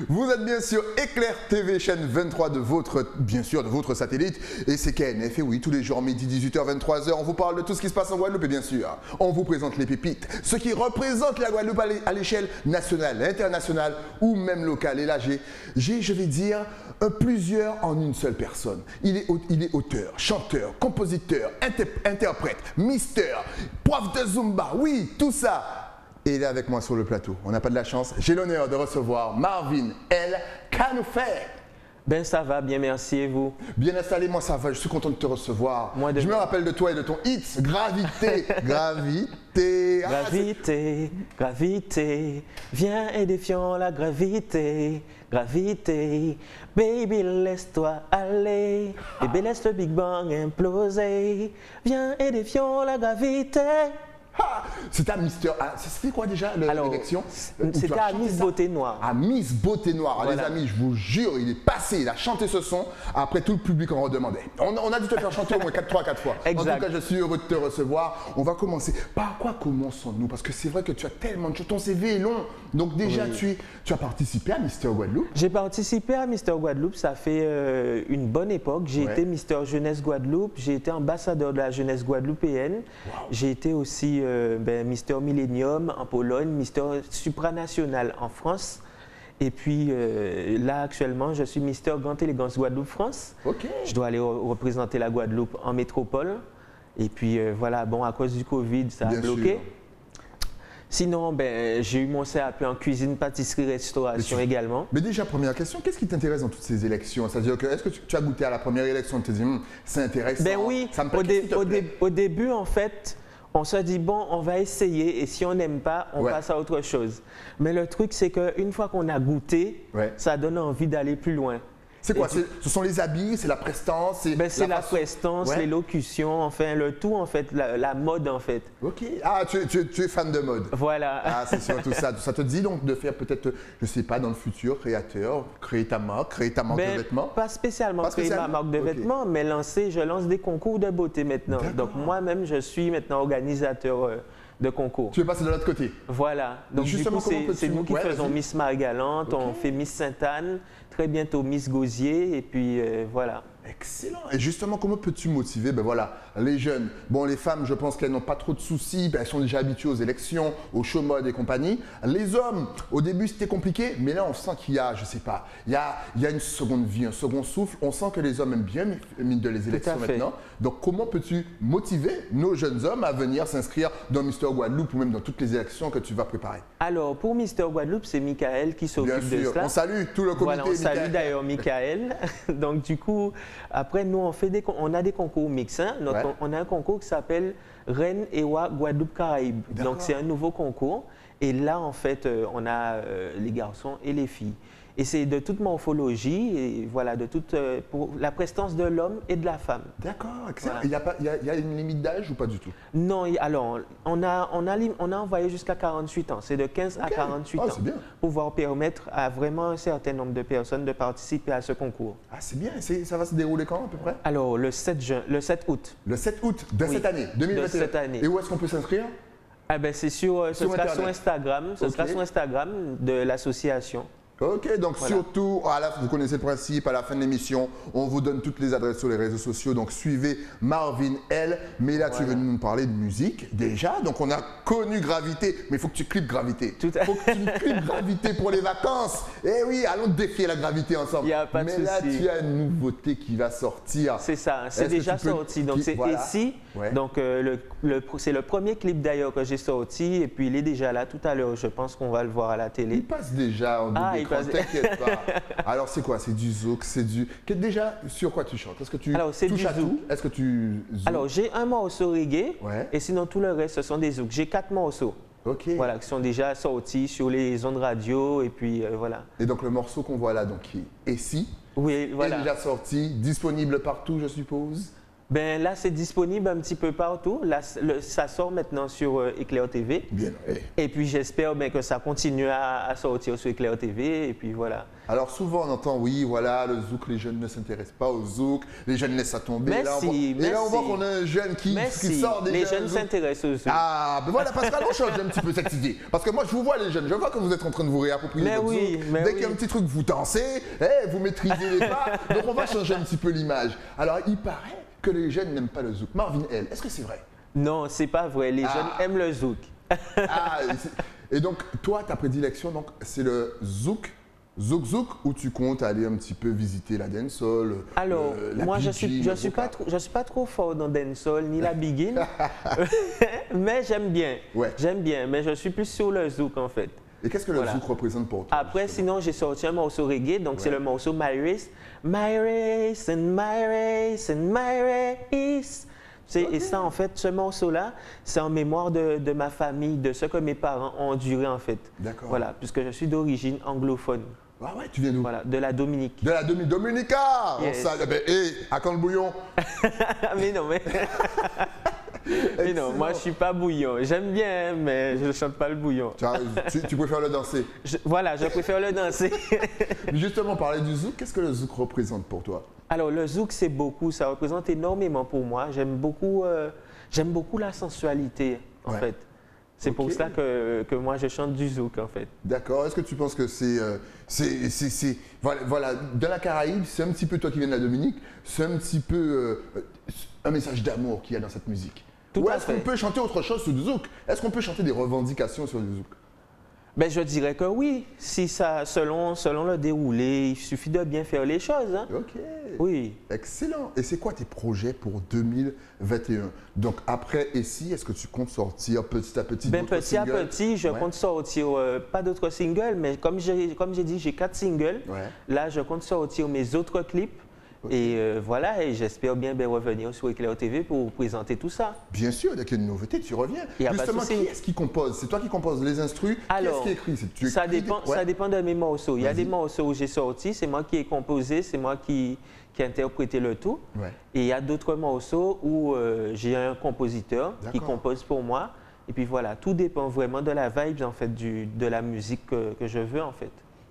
Vous êtes bien sûr Éclair TV, chaîne 23 de votre, bien sûr, de votre satellite. Et c'est KNF, et oui, tous les jours, midi, 18h, 23h, on vous parle de tout ce qui se passe en Guadeloupe. Et bien sûr, on vous présente les pépites, ce qui représente la Guadeloupe à l'échelle nationale, internationale ou même locale. Et là, je vais dire, plusieurs en une seule personne. Il est auteur, chanteur, compositeur, interprète, mister, prof de Zumba, oui, tout ça. Et il est avec moi sur le plateau. On n'a pas de la chance. J'ai l'honneur de recevoir Marvin El Kanoufé. Ben ça va, bien merci et vous? Bien installé, moi ça va, je suis content de te recevoir. Je me rappelle de toi et de ton hit, Gravité. Gravité. Gravité, gravité, viens et défions la gravité. Gravité, baby laisse-toi aller, baby laisse le Big Bang imploser. Viens et défions la gravité. C'était à Mister. C'était quoi déjà l'élection? C'était à Miss Beauté Noire. À Miss Beauté Noire. Voilà. Les amis, je vous jure, il est passé, il a chanté ce son. Après, tout le public en redemandait. On a dû te faire chanter au moins 3-4 fois. Exact. En tout cas, je suis heureux de te recevoir. On va commencer. Par quoi commençons-nous? Parce que c'est vrai que tu as tellement de choses. Ton CV est long. Donc déjà, oui. tu as participé à Mister Guadeloupe? J'ai participé à Mister Guadeloupe, ça fait une bonne époque. J'ai été Mister Jeunesse Guadeloupe, j'ai été ambassadeur de la jeunesse guadeloupéenne. Wow. J'ai été aussi Mister Millennium en Pologne, Mister Supranational en France. Et puis là, actuellement, je suis Mister Grande Élégance Guadeloupe France. Okay. Je dois aller représenter la Guadeloupe en métropole. Et puis voilà, bon, à cause du Covid, ça a bloqué. Sûr. Sinon, j'ai eu mon CAP en cuisine, pâtisserie, restauration également. Mais déjà, première question, qu'est-ce qui t'intéresse dans toutes ces élections? C'est-à-dire que, est-ce que tu as goûté à la première élection, tu te dis, c'est intéressant? Ben oui, ça me au début, en fait, on se dit, bon, on va essayer et si on n'aime pas, on passe à autre chose. Mais le truc, c'est qu'une fois qu'on a goûté, ça donne envie d'aller plus loin. C'est quoi? Ce sont les habits, c'est la prestance? C'est la prestance, l'élocution, enfin le tout en fait, la mode en fait. Ok. Ah, tu es fan de mode. Voilà. Ah, c'est surtout ça. Ça te dit donc de faire peut-être, je sais pas, dans le futur, créer ta marque de vêtements? Pas spécialement créer ma marque de vêtements, mais je lance des concours de beauté maintenant. Donc moi-même, je suis maintenant organisateur de concours. Tu es passé de l'autre côté? Voilà. Donc du coup, c'est nous qui faisons Miss Marie-Galante, on fait Miss Sainte-Anne, très bientôt Miss Gosier, et puis voilà. Excellent. Et justement, comment peux-tu motiver les jeunes? Bon, les femmes, je pense qu'elles n'ont pas trop de soucis, elles sont déjà habituées aux élections, aux show mode et compagnie. Les hommes, au début, c'était compliqué, mais là, on sent qu'il y a, je sais pas, il y a une seconde vie, un second souffle. On sent que les hommes aiment bien les élections maintenant. Donc, comment peux-tu motiver nos jeunes hommes à venir s'inscrire dans Mister Guadeloupe ou même dans toutes les élections que tu vas préparer? Alors, pour Mister Guadeloupe, c'est Michael qui s'occupe de cela. On salue tout le comité. Voilà, on salue d'ailleurs Michael. Donc, du coup, après, nous, on a des concours mixtes. Hein. On a un concours qui s'appelle Reine Ewa Guadeloupe Caraïbes. Donc, c'est un nouveau concours. Et là, en fait, on a les garçons et les filles. Et c'est de toute morphologie, et voilà, pour la prestance de l'homme et de la femme. D'accord, excellent. Voilà. Il y a une limite d'âge ou pas du tout? Non, alors, on a envoyé jusqu'à 48 ans. C'est de 15 à 48 ans. Bien. Pour pouvoir permettre à vraiment un certain nombre de personnes de participer à ce concours. Ah, c'est bien. Ça va se dérouler quand, à peu près? Alors, le 7 août. Le 7 août de cette année, 2021. De cette année. Et où est-ce qu'on peut s'inscrire? Ce sera sur Instagram. Ce sera sur Instagram de l'association. Ok, donc surtout, vous connaissez le principe, à la fin de l'émission, on vous donne toutes les adresses sur les réseaux sociaux, donc suivez Marvin L. Mais là, tu es venu nous parler de musique, déjà, donc on a connu Gravité, mais il faut que tu clipes Gravité. Il faut que tu clipes Gravité pour les vacances. Eh oui, allons défier la gravité ensemble. Il n'y a pas de souci. Mais là, tu as une nouveauté qui va sortir. C'est ça, c'est déjà sorti, donc c'est Ici. Donc c'est le premier clip d'ailleurs que j'ai sorti, et puis il est déjà là tout à l'heure, je pense qu'on va le voir à la télé. Il passe déjà en double écran, t'inquiète pas. Alors c'est quoi? C'est du zouk, c'est du... Déjà, sur quoi tu chantes? Est-ce que tu touches à tout? Est-ce que tu zouk? Alors j'ai un morceau reggae, et sinon tout le reste ce sont des zouks. J'ai 4 morceaux. Voilà, qui sont déjà sortis sur les ondes radio, et puis voilà. Et donc le morceau qu'on voit là, donc qui est Ici, oui, voilà. est déjà sorti, disponible partout, je suppose? Ben là, c'est disponible un petit peu partout. Là, ça sort maintenant sur Éclair TV. Bien, oui. Et puis j'espère que ça continue à sortir sur Éclair TV. Et puis voilà. Alors souvent on entend, oui, voilà, le zouk, les jeunes ne s'intéressent pas au zouk, les jeunes laissent ça tomber. Merci, Et là, on voit qu'on a un jeune qui sort déjà. Les jeunes s'intéressent au zouk. Ah, ben voilà, Pascal, on change un petit peu cette idée. Parce que moi, je vous vois, les jeunes, je vois que vous êtes en train de vous réapproprier votre zouk. Dès qu'il y a un petit truc, vous dansez, vous maîtrisez les pas. Donc on va changer un petit peu l'image. Alors, il paraît que les jeunes n'aiment pas le zouk. Marvin L, est-ce que c'est vrai? Non, c'est pas vrai. Les jeunes aiment le zouk. Et donc, toi, ta prédilection, donc, c'est le zouk, zouk, où tu comptes aller un petit peu visiter la dancehall? Alors, moi, je suis pas trop fort dans dancehall ni la biguine, mais j'aime bien. Ouais. J'aime bien, mais je suis plus sur le zouk en fait. Et qu'est-ce que le zouk représente pour toi? Après, sinon, j'ai sorti un morceau reggae, donc c'est le morceau My Race. My race and my race and my race. Et ça, en fait, ce morceau-là, c'est en mémoire de ma famille, de ce que mes parents ont enduré, en fait. D'accord. Voilà, puisque je suis d'origine anglophone. Ah ouais, tu viens d'où? Voilà, de la Dominique. De la Dominica. Yes. À quand le bouillon? Mais non, mais... Mais non, moi je suis pas bouillon. J'aime bien, mais je ne chante pas le bouillon. Tu préfères le danser? Voilà, je préfère le danser. Mais justement, parler du zouk, qu'est-ce que le zouk représente pour toi? Alors, le zouk, c'est beaucoup, ça représente énormément pour moi. J'aime beaucoup la sensualité, en fait. C'est pour ça que moi, je chante du zouk, en fait. D'accord. Est-ce que tu penses que voilà, dans la Caraïbe, c'est un petit peu, toi qui viens de la Dominique, c'est un petit peu un message d'amour qu'il y a dans cette musique? Ou est-ce qu'on peut chanter autre chose sur du zouk? Est-ce qu'on peut chanter des revendications sur du zouk? Ben, je dirais que oui, si ça, selon le déroulé, il suffit de bien faire les choses. Hein. Ok. Oui. Excellent. Et c'est quoi tes projets pour 2021? Donc après ici, est-ce que tu comptes sortir petit à petit d'autres singles? Petit à petit, je compte sortir, pas d'autres singles, mais comme j'ai dit, j'ai 4 singles. Ouais. Là, je compte sortir mes autres clips. Et voilà, et j'espère bien revenir sur Éclair TV pour présenter tout ça. Bien sûr, dès qu'il y a une nouveauté, tu reviens. Justement, qui est-ce qui compose? C'est toi qui composes les instrus? Alors, qui est-ce qui écrit? Ça dépend de mes morceaux. Il y a des morceaux où j'ai sorti, c'est moi qui ai composé, c'est moi qui ai interprété le tout. Ouais. Et il y a d'autres morceaux où j'ai un compositeur qui compose pour moi. Et puis voilà, tout dépend vraiment de la vibe en fait, de la musique que je veux en fait.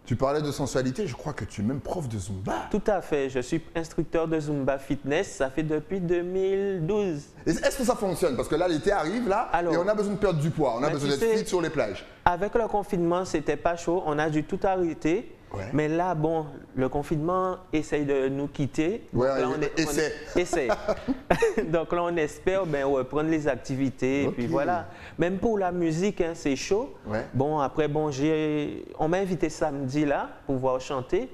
Tu parlais de sensualité, je crois que tu es même prof de Zumba. Tout à fait, je suis instructeur de Zumba Fitness, ça fait depuis 2012. Est-ce que ça fonctionne? Parce que là, l'été arrive et on a besoin de perdre du poids, on a besoin d'être fit sur les plages. Avec le confinement, c'était pas chaud, on a dû tout arrêter. Ouais. Mais là, bon, le confinement essaye de nous quitter. Ouais, là, essaie. Donc là, on espère reprendre les activités. Et puis voilà. Même pour la musique, hein, c'est chaud. Ouais. Bon, après, on m'a invité samedi là pour pouvoir chanter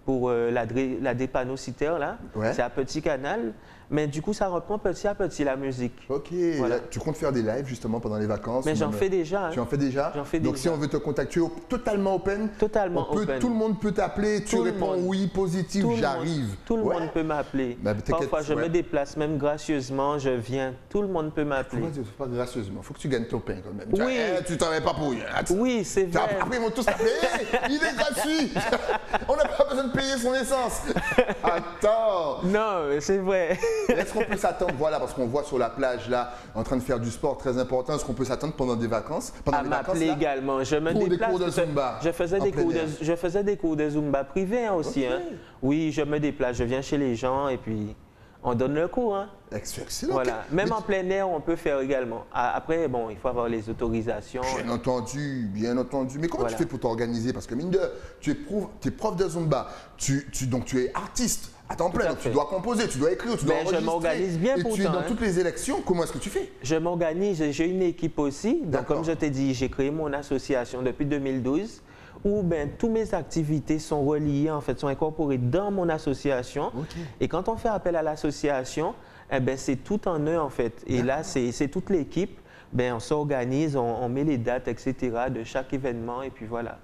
pour la Dépanocitaire là. Ouais. C'est à Petit Canal. Mais du coup, ça reprend petit à petit la musique. Ok. Voilà. Tu comptes faire des lives justement pendant les vacances? Mais j'en fais déjà. Tu en fais déjà? J'en fais Donc déjà. si on veut te contacter, totalement open? Totalement open. Tout le monde peut t'appeler, tu réponds oui, positif, j'arrive. Tout le monde peut m'appeler. Parfois, je me déplace même gracieusement, je viens. Tout le monde peut m'appeler. Comment dire, pas gracieusement? Il faut que tu gagnes ton pain quand même. Oui. Tu ne travailles pas pour rien. Oui, c'est vrai. Après, ils vont tous t'appeler. Il est gratuit. On n'a pas besoin de payer son essence. Attends. Non, c'est vrai. Est-ce qu'on peut s'attendre, voilà, parce qu'on voit sur la plage là, en train de faire du sport très important, est-ce qu'on peut s'attendre pendant des vacances? À m'appeler également. Je me déplace. Des cours de Zumba. Je faisais des cours de Zumba privés aussi. Hein. Oui, je me déplace, je viens chez les gens et puis on donne le cours. Hein. Excellent. Voilà. Même en plein air, on peut faire également. Après, bon, il faut avoir les autorisations. Bien entendu, bien entendu. Mais comment tu fais pour t'organiser? Parce que mine de, tu es prof de Zumba, donc tu es artiste à temps plein, donc tu dois composer, tu dois écrire, tu dois enregistrer. Je m'organise bien pour ça. Et tu es dans toutes les élections, comment est-ce que tu fais? Je m'organise, j'ai une équipe aussi. Donc comme je t'ai dit, j'ai créé mon association depuis 2012 où toutes mes activités sont reliées, en fait, sont incorporées dans mon association. Okay. Et quand on fait appel à l'association, c'est tout en un en fait. Et là, c'est toute l'équipe. On s'organise, on met les dates, etc. de chaque événement et puis voilà.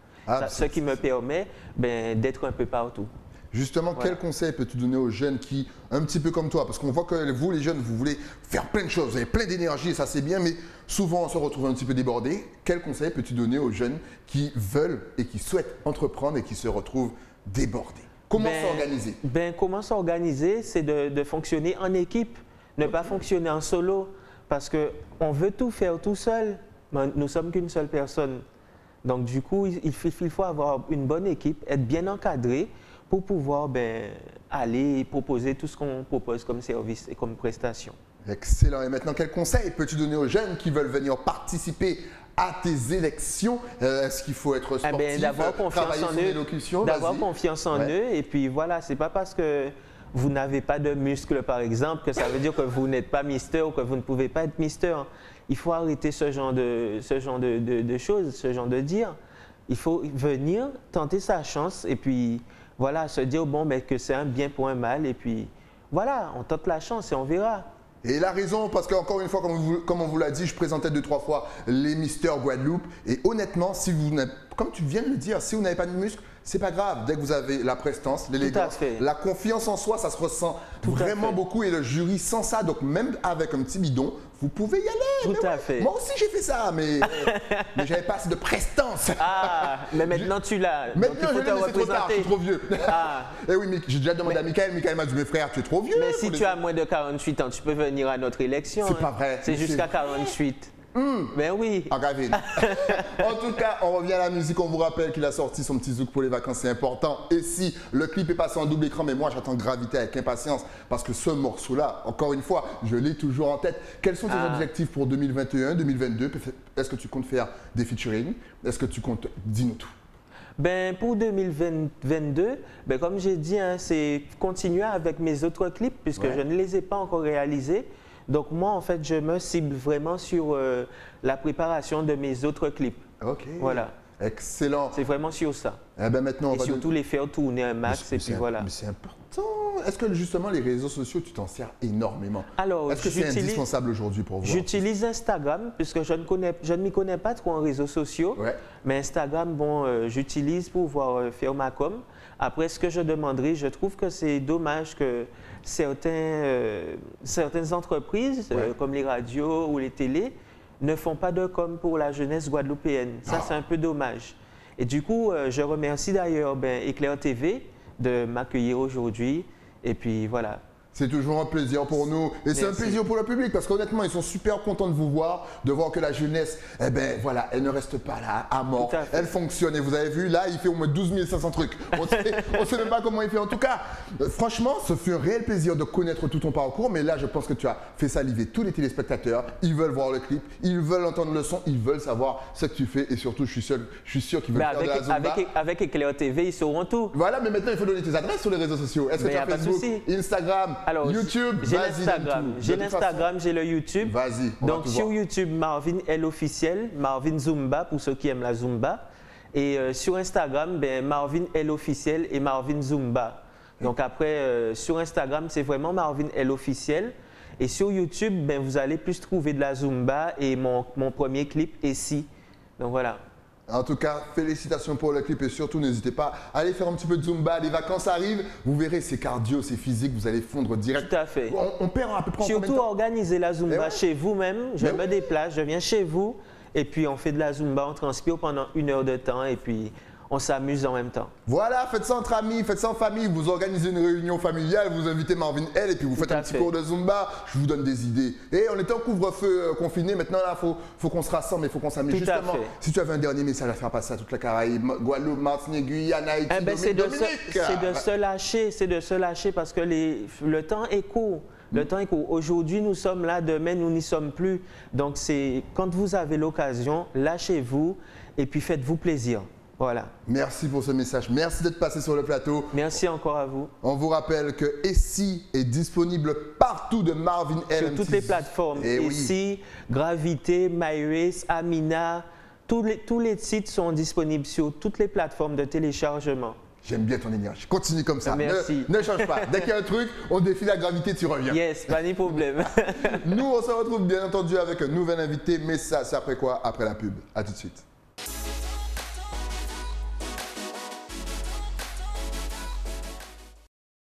Ce qui me permet d'être un peu partout. Justement, quel conseil peux-tu donner aux jeunes qui, un petit peu comme toi, parce qu'on voit que vous, les jeunes, vous voulez faire plein de choses, vous avez plein d'énergie et ça c'est bien, mais souvent on se retrouve un petit peu débordé. Quel conseil peux-tu donner aux jeunes qui veulent et qui souhaitent entreprendre et qui se retrouvent débordés? Comment s'organiser? Comment s'organiser, c'est de fonctionner en équipe. Ne pas fonctionner en solo parce qu'on veut tout faire tout seul, mais nous ne sommes qu'une seule personne. Donc du coup, il faut avoir une bonne équipe, être bien encadré pour pouvoir aller proposer tout ce qu'on propose comme service et comme prestation. Excellent. Et maintenant, quel conseil peux-tu donner aux jeunes qui veulent venir participer à tes élections? Est-ce qu'il faut être sportif, d'avoir confiance en eux, d'avoir confiance en eux. Et puis voilà, c'est pas parce que vous n'avez pas de muscles, par exemple, que ça veut dire que vous n'êtes pas mister ou que vous ne pouvez pas être mister. Il faut arrêter ce genre de choses, ce genre de dire. Il faut venir, tenter sa chance et puis voilà, se dire bon, que c'est un bien pour un mal. Et puis voilà, on tente la chance et on verra. Et il a raison, parce qu'encore une fois, comme on vous l'a dit, je présentais 2-3 fois les Mister Guadeloupe. Et honnêtement, si vous comme tu viens de le dire, si vous n'avez pas de muscles, c'est pas grave. Dès que vous avez la prestance, l'élégance, la confiance en soi, ça se ressent vraiment beaucoup. Et le jury sent ça. Donc même avec un petit bidon, vous pouvez y aller. Tout à fait. Moi aussi, j'ai fait ça, mais j'avais pas assez de prestance. Ah, mais maintenant tu l'as. Maintenant, je l'ai, mais c'est trop tard, je suis trop vieux. Ah. Et oui, mais j'ai déjà demandé à Michael. Michael m'a dit, mes frères, tu es trop vieux. Mais si tu as moins de 48 ans, tu peux venir à notre élection. C'est pas vrai. C'est jusqu'à 48. Ben oui. En tout cas, on revient à la musique. On vous rappelle qu'il a sorti son petit zouk pour les vacances, c'est important. Et si le clip est passé en double écran, mais moi j'attends Gravité avec impatience parce que ce morceau-là, encore une fois, je l'ai toujours en tête. Quels sont tes objectifs pour 2021, 2022? Est-ce que tu comptes faire des featuring? Est-ce que tu comptes... Dis-nous tout. Pour 2022, comme j'ai dit, c'est continuer avec mes autres clips puisque je ne les ai pas encore réalisés. Donc moi, en fait, je me cible vraiment sur la préparation de mes autres clips. Ok. Voilà. Excellent. C'est vraiment sur ça. Maintenant, et surtout les faire tourner un max et puis voilà. Mais c'est important. Est-ce que justement les réseaux sociaux, tu t'en sers énormément? Alors, est-ce que c'est indispensable aujourd'hui pour vous? J'utilise Instagram puisque je ne m'y connais pas trop en réseaux sociaux. Ouais. Mais Instagram, j'utilise pour pouvoir faire ma com. Après, ce que je demanderais, je trouve que c'est dommage que certaines entreprises, comme les radios ou les télés, ne font pas de com pour la jeunesse guadeloupéenne. Ça, c'est un peu dommage. Et du coup, je remercie d'ailleurs Éclair TV de m'accueillir aujourd'hui. Et puis voilà. C'est toujours un plaisir pour nous et c'est un plaisir pour le public parce qu'honnêtement, ils sont super contents de vous voir, de voir que la jeunesse, voilà, elle ne reste pas là, à mort. Elle fonctionne et vous avez vu, là, il fait au moins 12 500 trucs. On ne sait même pas comment il fait. En tout cas, franchement, ce fut un réel plaisir de connaître tout ton parcours, mais là, je pense que tu as fait saliver tous les téléspectateurs. Ils veulent voir le clip, ils veulent entendre le son, ils veulent savoir ce que tu fais et surtout, je suis sûr qu'ils veulent faire de la Zumba. Avec Éclair TV, ils sauront tout. Voilà, mais maintenant, il faut donner tes adresses sur les réseaux sociaux. Est-ce que tu as Facebook, Instagram, YouTube? J'ai l'Instagram, j'ai le YouTube. Vas-y. Donc sur YouTube, Marvin L officiel, Marvin Zumba pour ceux qui aiment la Zumba. Et sur Instagram, Marvin L officiel et Marvin Zumba. Donc après, sur Instagram, c'est vraiment Marvin L officiel. Et sur YouTube, vous allez plus trouver de la Zumba et mon premier clip ici. Donc voilà. En tout cas, félicitations pour le clip et surtout, n'hésitez pas à aller faire un petit peu de Zumba. Les vacances arrivent, vous verrez, c'est cardio, c'est physique, vous allez fondre direct. Tout à fait. On perd à peu près en surtout organiser la Zumba chez vous-même. Je me déplace, je viens chez vous et puis on fait de la Zumba, on transpire pendant 1 heure de temps et puis on s'amuse en même temps. Voilà, faites ça entre amis, faites ça en famille, vous organisez une réunion familiale, vous invitez Marvin L et puis vous faites un petit cours de Zumba, je vous donne des idées. Et on était en couvre-feu confiné, maintenant là, faut qu'on se rassemble, il faut qu'on s'amuse. Justement, si tu avais un dernier message à faire passer à toute la Caraïbe, Guadeloupe, Martinique, Guyane, Haïti, c'est de se lâcher parce que le temps est court. Le temps est court. Aujourd'hui, nous sommes là, demain, nous n'y sommes plus. Donc, quand vous avez l'occasion, lâchez-vous et puis faites-vous plaisir. Voilà. Merci pour ce message. Merci d'être passé sur le plateau. Merci encore à vous. On vous rappelle que Essie est disponible partout de Marvin L. Sur toutes les plateformes. Essie, Gravité, MyRace, Amina, tous les sites sont disponibles sur toutes les plateformes de téléchargement. J'aime bien ton énergie. Continue comme ça. Merci. Ne change pas. Dès qu'il y a un truc, on défie la gravité, tu reviens. Yes, pas de problème. Nous, on se retrouve bien entendu avec un nouvel invité, mais ça, c'est après quoi? Après la pub. À tout de suite.